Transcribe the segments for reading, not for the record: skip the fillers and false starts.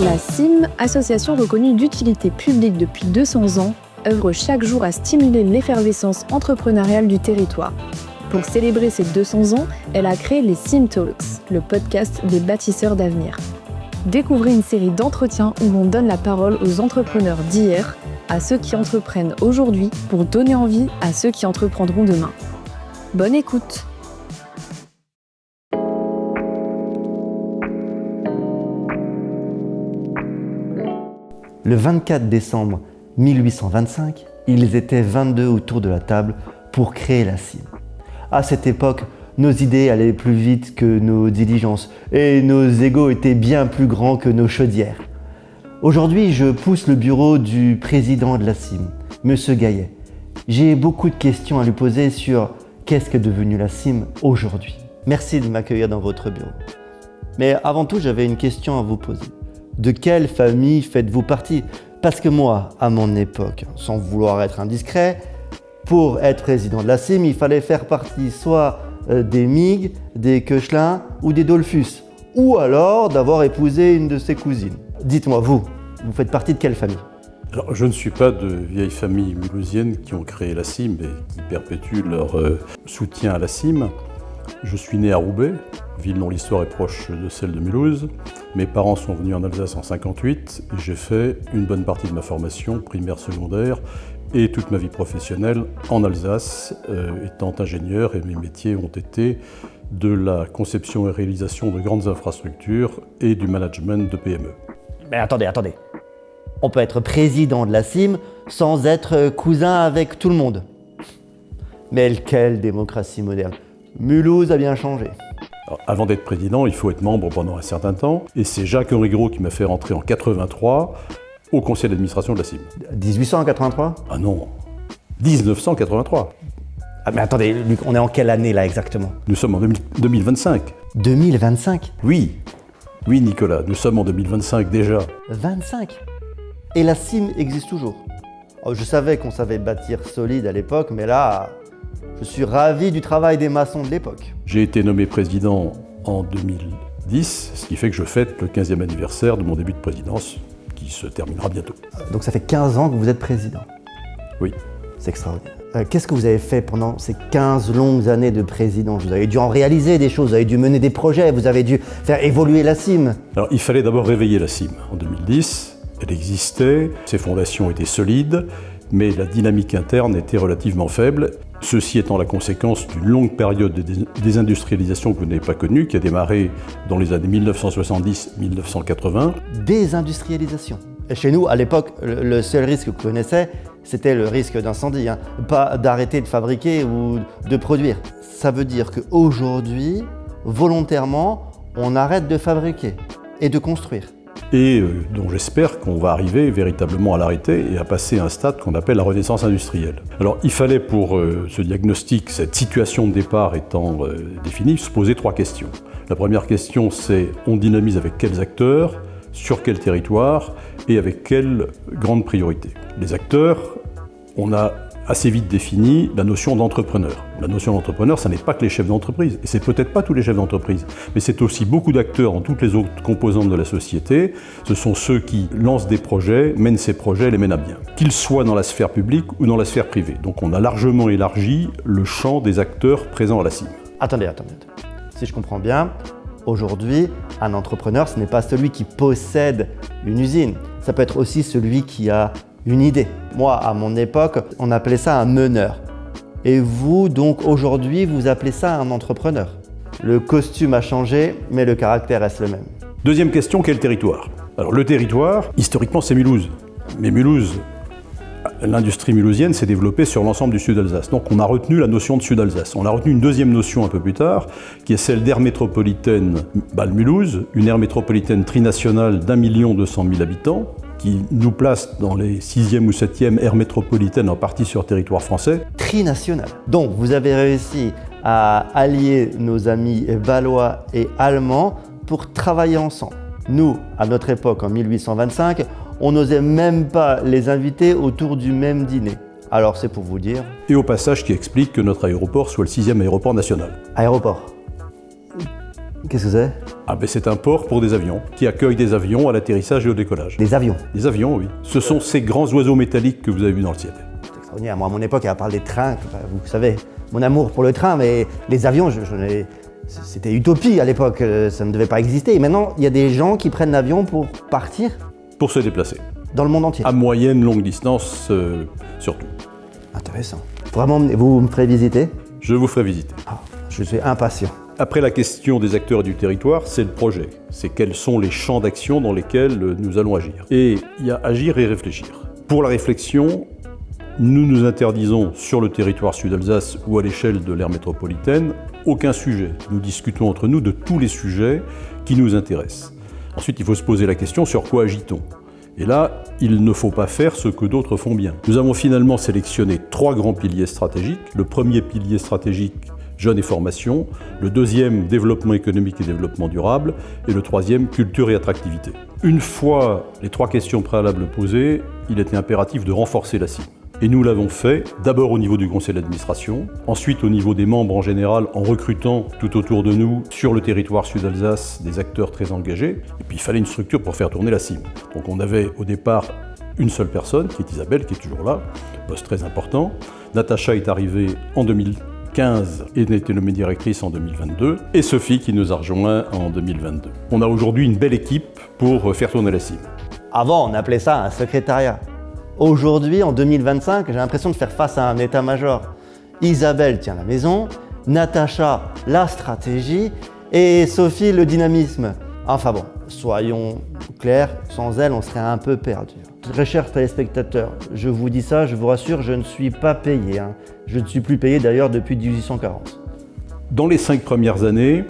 La CIM, association reconnue d'utilité publique depuis 200 ans, œuvre chaque jour à stimuler l'effervescence entrepreneuriale du territoire. Pour célébrer ses 200 ans, elle a créé les CIM Talks, le podcast des bâtisseurs d'avenir. Découvrez une série d'entretiens où l'on donne la parole aux entrepreneurs d'hier, à ceux qui entreprennent aujourd'hui pour donner envie à ceux qui entreprendront demain. Bonne écoute! Le 24 décembre 1825, ils étaient 22 autour de la table pour créer la CIM. À cette époque, nos idées allaient plus vite que nos diligences et nos égos étaient bien plus grands que nos chaudières. Aujourd'hui, je pousse le bureau du président de la CIM, M. Gaillet. J'ai beaucoup de questions à lui poser sur qu'est-ce qu'est devenu la CIM aujourd'hui. Merci de m'accueillir dans votre bureau. Mais avant tout, j'avais une question à vous poser. De quelle famille faites-vous partie? Parce que moi, à mon époque, sans vouloir être indiscret, pour être président de la CIM, il fallait faire partie soit des Mig, des Koechlin ou des Dollfus, ou alors d'avoir épousé une de ses cousines. Dites-moi, vous faites partie de quelle famille? Alors, je ne suis pas de vieilles familles mulhousiennes qui ont créé la CIM et qui perpétuent leur soutien à la CIM. Je suis né à Roubaix, ville dont l'histoire est proche de celle de Mulhouse. Mes parents sont venus en Alsace en 1958 et j'ai fait une bonne partie de ma formation primaire, secondaire et toute ma vie professionnelle en Alsace, étant ingénieur, et mes métiers ont été de la conception et réalisation de grandes infrastructures et du management de PME. Mais attendez. On peut être président de la CIM sans être cousin avec tout le monde. Mais quelle démocratie moderne! Mulhouse a bien changé. Alors, avant d'être président, il faut être membre pendant un certain temps. Et c'est Jacques-Henri Gros qui m'a fait rentrer en 1983 au conseil d'administration de la CIM. 1883? Ah non, 1983. Ah mais attendez, Luc, on est en quelle année là exactement? Nous sommes en 2025. 2025? Oui, Nicolas, nous sommes en 2025 déjà. 25? Et la CIM existe toujours? Oh, je savais qu'on savait bâtir solide à l'époque, mais là, je suis ravi du travail des maçons de l'époque. J'ai été nommé président en 2010, ce qui fait que je fête le 15e anniversaire de mon début de présidence, qui se terminera bientôt. Donc ça fait 15 ans que vous êtes président? Oui. C'est extraordinaire. Qu'est-ce que vous avez fait pendant ces 15 longues années de présidence? Vous avez dû en réaliser des choses, vous avez dû mener des projets, vous avez dû faire évoluer la CIM. Alors il fallait d'abord réveiller la CIM. En 2010, elle existait, ses fondations étaient solides, mais la dynamique interne était relativement faible. Ceci étant la conséquence d'une longue période de désindustrialisation que vous n'avez pas connue, qui a démarré dans les années 1970-1980. Désindustrialisation. Et chez nous, à l'époque, le seul risque qu'on connaissait, c'était le risque d'incendie, pas d'arrêter de fabriquer ou de produire. Ça veut dire qu'aujourd'hui, volontairement, on arrête de fabriquer et de construire. Et dont j'espère qu'on va arriver véritablement à l'arrêter et à passer à un stade qu'on appelle la renaissance industrielle. Alors il fallait pour ce diagnostic, cette situation de départ étant définie, se poser 3 questions. La première question c'est on dynamise avec quels acteurs, sur quel territoire et avec quelle grande priorité. Les acteurs, on a assez vite défini la notion d'entrepreneur. La notion d'entrepreneur, ça n'est pas que les chefs d'entreprise, et c'est peut-être pas tous les chefs d'entreprise, mais c'est aussi beaucoup d'acteurs dans toutes les autres composantes de la société. Ce sont ceux qui lancent des projets, mènent ces projets, les mènent à bien, qu'ils soient dans la sphère publique ou dans la sphère privée. Donc on a largement élargi le champ des acteurs présents à la CIM. Attendez. Si je comprends bien, aujourd'hui, un entrepreneur, ce n'est pas celui qui possède une usine, ça peut être aussi celui qui a une idée. Moi, à mon époque, on appelait ça un meneur. Et vous, donc, aujourd'hui, vous appelez ça un entrepreneur. Le costume a changé, mais le caractère reste le même. Deuxième question, quel territoire? Alors, le territoire, historiquement, c'est Mulhouse. Mais Mulhouse, l'industrie mulhousienne s'est développée sur l'ensemble du Sud-Alsace. Donc, on a retenu la notion de Sud-Alsace. On a retenu une deuxième notion un peu plus tard, qui est celle d'aire métropolitaine Bâle-Mulhouse, une aire métropolitaine trinationale d'1,2 million d'habitants, qui nous place dans les 6e ou 7e aires métropolitaines en partie sur territoire français. Trinational. Donc vous avez réussi à allier nos amis bâlois et allemands pour travailler ensemble. Nous, à notre époque, en 1825, on n'osait même pas les inviter autour du même dîner. Alors c'est pour vous dire... Et au passage qui explique que notre aéroport soit le 6e aéroport national. Aéroport. Qu'est-ce que c'est? C'est un port pour des avions, qui accueille des avions à l'atterrissage et au décollage. Des avions? Des avions, oui. Ce sont ces grands oiseaux métalliques que vous avez vus dans le ciel. C'est extraordinaire. Moi, à mon époque, on parle des trains, vous savez, mon amour pour le train, mais les avions, c'était utopie à l'époque, ça ne devait pas exister. Et maintenant, il y a des gens qui prennent l'avion pour partir? Pour se déplacer. Dans le monde entier? À moyenne, longue distance, surtout. Intéressant. Vraiment, vous me ferez visiter? Je vous ferai visiter. Je suis impatient. Après la question des acteurs et du territoire, c'est le projet. C'est quels sont les champs d'action dans lesquels nous allons agir. Et il y a agir et réfléchir. Pour la réflexion, nous nous interdisons sur le territoire Sud-Alsace ou à l'échelle de l'aire métropolitaine aucun sujet. Nous discutons entre nous de tous les sujets qui nous intéressent. Ensuite, il faut se poser la question sur quoi agit-on. Et là, il ne faut pas faire ce que d'autres font bien. Nous avons finalement sélectionné 3 grands piliers stratégiques. Le premier pilier stratégique, jeunes et formation. Le deuxième, développement économique et développement durable. Et le troisième, culture et attractivité. Une fois les 3 questions préalables posées, il était impératif de renforcer la CIM. Et nous l'avons fait, d'abord au niveau du conseil d'administration, ensuite au niveau des membres en général, en recrutant tout autour de nous, sur le territoire Sud-Alsace, des acteurs très engagés. Et puis il fallait une structure pour faire tourner la CIM. Donc on avait au départ une seule personne, qui est Isabelle, qui est toujours là, poste très important. Natacha est arrivée en 2015 et a été nommée directrice en 2022. Et Sophie qui nous a rejoint en 2022. On a aujourd'hui une belle équipe pour faire tourner la CIM. Avant, on appelait ça un secrétariat. Aujourd'hui, en 2025, j'ai l'impression de faire face à un état-major. Isabelle tient la maison, Natacha la stratégie et Sophie le dynamisme. Enfin bon, soyons clairs, sans elle, on serait un peu perdu. Très chers téléspectateurs, je vous dis ça, je vous rassure, je ne suis pas payé. Je ne suis plus payé d'ailleurs depuis 1840. Dans les 5 premières années,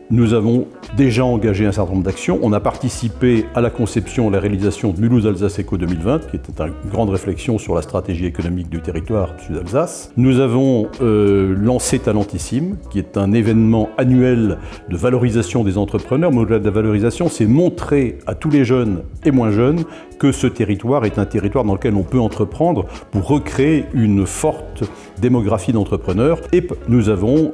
nous avons déjà engagé un certain nombre d'actions. On a participé à la conception et à la réalisation de Mulhouse Alsace Éco 2020, qui était une grande réflexion sur la stratégie économique du territoire Sud-Alsace. Nous avons lancé Talentissime, qui est un événement annuel de valorisation des entrepreneurs. Mais au-delà de la valorisation, c'est montrer à tous les jeunes et moins jeunes que ce territoire est un territoire dans lequel on peut entreprendre pour recréer une forte démographie d'entrepreneurs. Et nous avons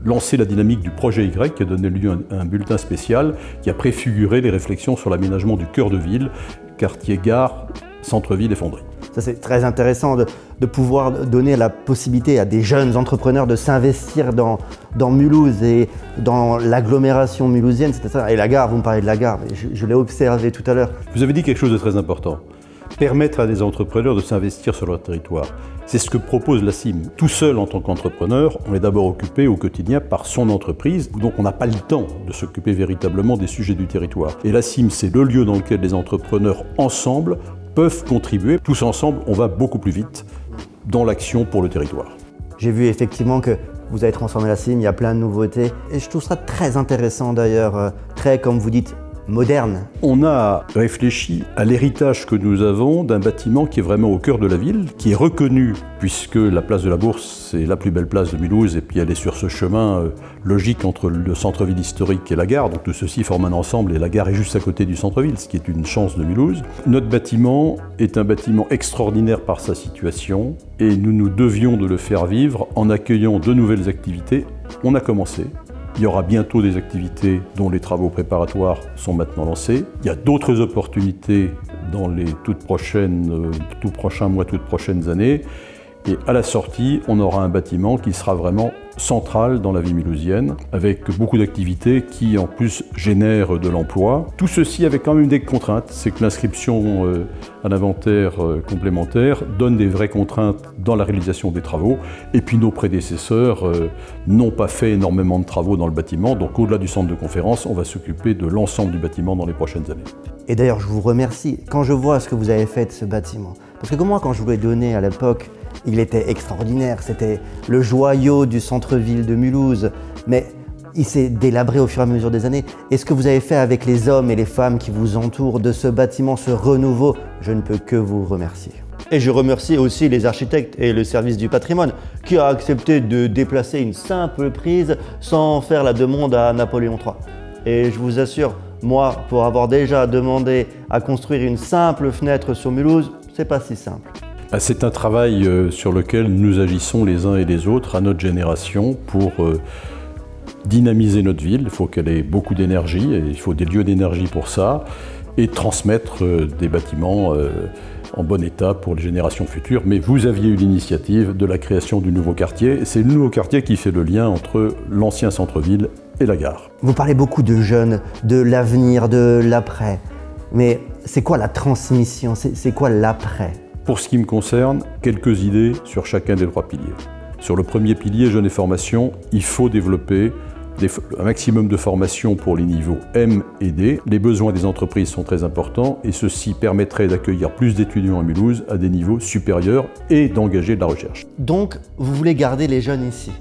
lancé la dynamique du projet Y, qui a donné lieu à un bulletin spécial qui a préfiguré les réflexions sur l'aménagement du cœur de ville, quartier-gare, centre-ville et fonderie. Ça, c'est très intéressant de pouvoir donner la possibilité à des jeunes entrepreneurs de s'investir dans Mulhouse et dans l'agglomération mulhousienne. C'était ça. Et la gare, vous me parlez de la gare, je l'ai observé tout à l'heure. Vous avez dit quelque chose de très important. Permettre à des entrepreneurs de s'investir sur leur territoire. C'est ce que propose la CIM. Tout seul en tant qu'entrepreneur, on est d'abord occupé au quotidien par son entreprise, donc on n'a pas le temps de s'occuper véritablement des sujets du territoire. Et la CIM, c'est le lieu dans lequel les entrepreneurs ensemble peuvent contribuer. Tous ensemble, on va beaucoup plus vite dans l'action pour le territoire. J'ai vu effectivement que vous avez transformé la CIM, il y a plein de nouveautés. Et je trouve ça très intéressant d'ailleurs, très, comme vous dites, moderne. On a réfléchi à l'héritage que nous avons d'un bâtiment qui est vraiment au cœur de la ville, qui est reconnu, puisque la place de la Bourse, c'est la plus belle place de Mulhouse, et puis elle est sur ce chemin logique entre le centre-ville historique et la gare, donc tout ceci forme un ensemble, et la gare est juste à côté du centre-ville, ce qui est une chance de Mulhouse. Notre bâtiment est un bâtiment extraordinaire par sa situation, et nous nous devions de le faire vivre en accueillant de nouvelles activités. On a commencé. Il y aura bientôt des activités dont les travaux préparatoires sont maintenant lancés. Il y a d'autres opportunités dans les tout prochains mois, toutes prochaines années. Et à la sortie, on aura un bâtiment qui sera vraiment central dans la vie mulhousienne, avec beaucoup d'activités qui en plus génèrent de l'emploi. Tout ceci avec quand même des contraintes, c'est que l'inscription à l'inventaire complémentaire donne des vraies contraintes dans la réalisation des travaux, et puis nos prédécesseurs n'ont pas fait énormément de travaux dans le bâtiment, donc au-delà du centre de conférence, on va s'occuper de l'ensemble du bâtiment dans les prochaines années. Et d'ailleurs, je vous remercie. Quand je vois ce que vous avez fait de ce bâtiment, parce que moi, quand je vous l'ai donné à l'époque, il était extraordinaire, c'était le joyau du centre-ville de Mulhouse, mais il s'est délabré au fur et à mesure des années. Et ce que vous avez fait avec les hommes et les femmes qui vous entourent de ce bâtiment, ce renouveau, je ne peux que vous remercier. Et je remercie aussi les architectes et le service du patrimoine qui a accepté de déplacer une simple prise sans faire la demande à Napoléon III. Et je vous assure, moi, pour avoir déjà demandé à construire une simple fenêtre sur Mulhouse, c'est pas si simple. C'est un travail sur lequel nous agissons les uns et les autres à notre génération pour dynamiser notre ville, il faut qu'elle ait beaucoup d'énergie, et il faut des lieux d'énergie pour ça, et transmettre des bâtiments en bon état pour les générations futures. Mais vous aviez eu l'initiative de la création du nouveau quartier. C'est le nouveau quartier qui fait le lien entre l'ancien centre-ville et la gare. Vous parlez beaucoup de jeunes, de l'avenir, de l'après. Mais c'est quoi la transmission? C'est quoi l'après? Pour ce qui me concerne, quelques idées sur chacun des 3 piliers. Sur le premier pilier, jeunes et formation, il faut développer un maximum de formation pour les niveaux M et D. Les besoins des entreprises sont très importants et ceci permettrait d'accueillir plus d'étudiants à Mulhouse à des niveaux supérieurs et d'engager de la recherche. Donc, vous voulez garder les jeunes ici?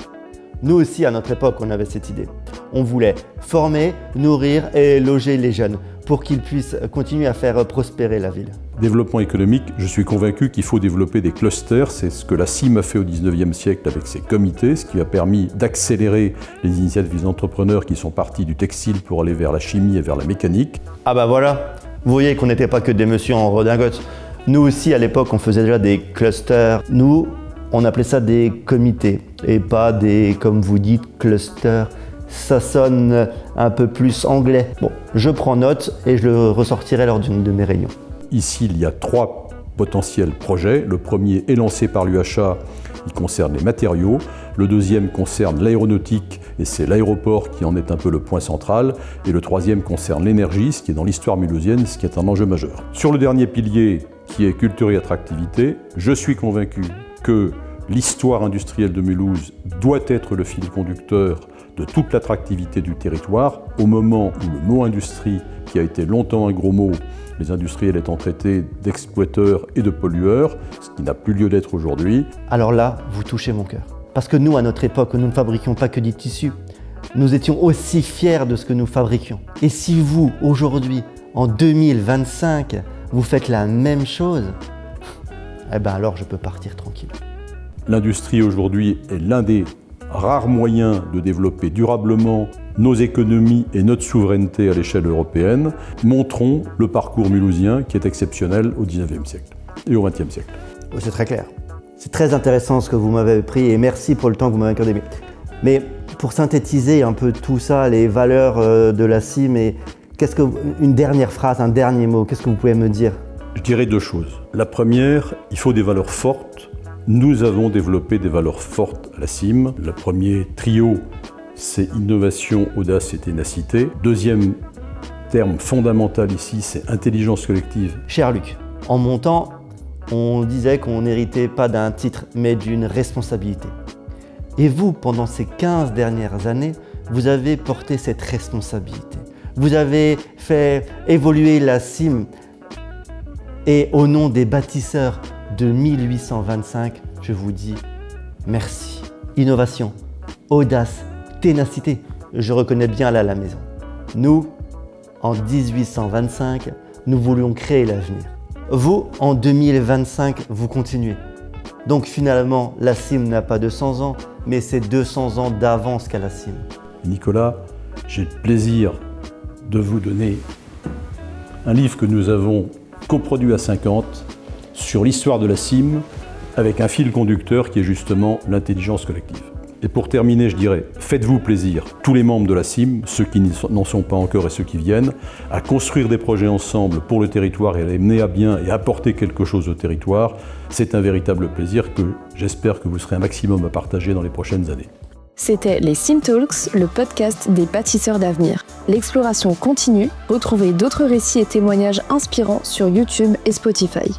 Nous aussi, à notre époque, on avait cette idée. On voulait former, nourrir et loger les jeunes pour qu'ils puissent continuer à faire prospérer la ville. Développement économique, je suis convaincu qu'il faut développer des clusters. C'est ce que la CIM a fait au 19e siècle avec ses comités, ce qui a permis d'accélérer les initiatives des entrepreneurs qui sont partis du textile pour aller vers la chimie et vers la mécanique. Ah bah voilà, vous voyez qu'on n'était pas que des messieurs en redingote. Nous aussi, à l'époque, on faisait déjà des clusters. Nous, on appelait ça des comités et pas des, comme vous dites, clusters. Ça sonne un peu plus anglais. Bon, je prends note et je le ressortirai lors d'une de mes réunions. Ici, il y a 3 potentiels projets. Le premier est lancé par l'UHA, il concerne les matériaux. Le deuxième concerne l'aéronautique et c'est l'aéroport qui en est un peu le point central. Et le troisième concerne l'énergie, ce qui est dans l'histoire mulhousienne, ce qui est un enjeu majeur. Sur le dernier pilier, qui est culture et attractivité, je suis convaincu que l'histoire industrielle de Mulhouse doit être le fil conducteur de toute l'attractivité du territoire, au moment où le mot industrie, qui a été longtemps un gros mot, les industriels étant traités d'exploiteurs et de pollueurs, ce qui n'a plus lieu d'être aujourd'hui. Alors là, vous touchez mon cœur. Parce que nous, à notre époque, nous ne fabriquions pas que des tissus. Nous étions aussi fiers de ce que nous fabriquions. Et si vous, aujourd'hui, en 2025, vous faites la même chose, eh ben alors je peux partir tranquille. L'industrie aujourd'hui est l'un des rares moyens de développer durablement nos économies et notre souveraineté à l'échelle européenne. Montrons le parcours mulhousien qui est exceptionnel au XIXe siècle et au XXe siècle. C'est très clair. C'est très intéressant ce que vous m'avez pris et merci pour le temps que vous m'avez accordé. Mais pour synthétiser un peu tout ça, les valeurs de la CIM, et une dernière phrase, un dernier mot, qu'est-ce que vous pouvez me dire? Je dirais 2 choses. La première, il faut des valeurs fortes. Nous avons développé des valeurs fortes à la CIM. Le premier trio, c'est innovation, audace et ténacité. Deuxième terme fondamental ici, c'est intelligence collective. Cher Luc, en montant, on disait qu'on n'héritait pas d'un titre, mais d'une responsabilité. Et vous, pendant ces 15 dernières années, vous avez porté cette responsabilité. Vous avez fait évoluer la CIM. Et au nom des bâtisseurs de 1825, je vous dis merci. Innovation, audace, ténacité, je reconnais bien là la maison. Nous, en 1825, nous voulions créer l'avenir. Vous, en 2025, vous continuez. Donc finalement, la CIM n'a pas 200 ans, mais c'est 200 ans d'avance qu'à la CIM. Nicolas, j'ai le plaisir de vous donner un livre que nous avons coproduit à 50 sur l'histoire de la CIM avec un fil conducteur qui est justement l'intelligence collective. Et pour terminer, je dirais, faites-vous plaisir, tous les membres de la CIM, ceux qui n'en sont pas encore et ceux qui viennent, à construire des projets ensemble pour le territoire et à les mener à bien et apporter quelque chose au territoire. C'est un véritable plaisir que j'espère que vous serez un maximum à partager dans les prochaines années. C'était les CIM Talks, le podcast des bâtisseurs d'avenir. L'exploration continue, retrouvez d'autres récits et témoignages inspirants sur YouTube et Spotify.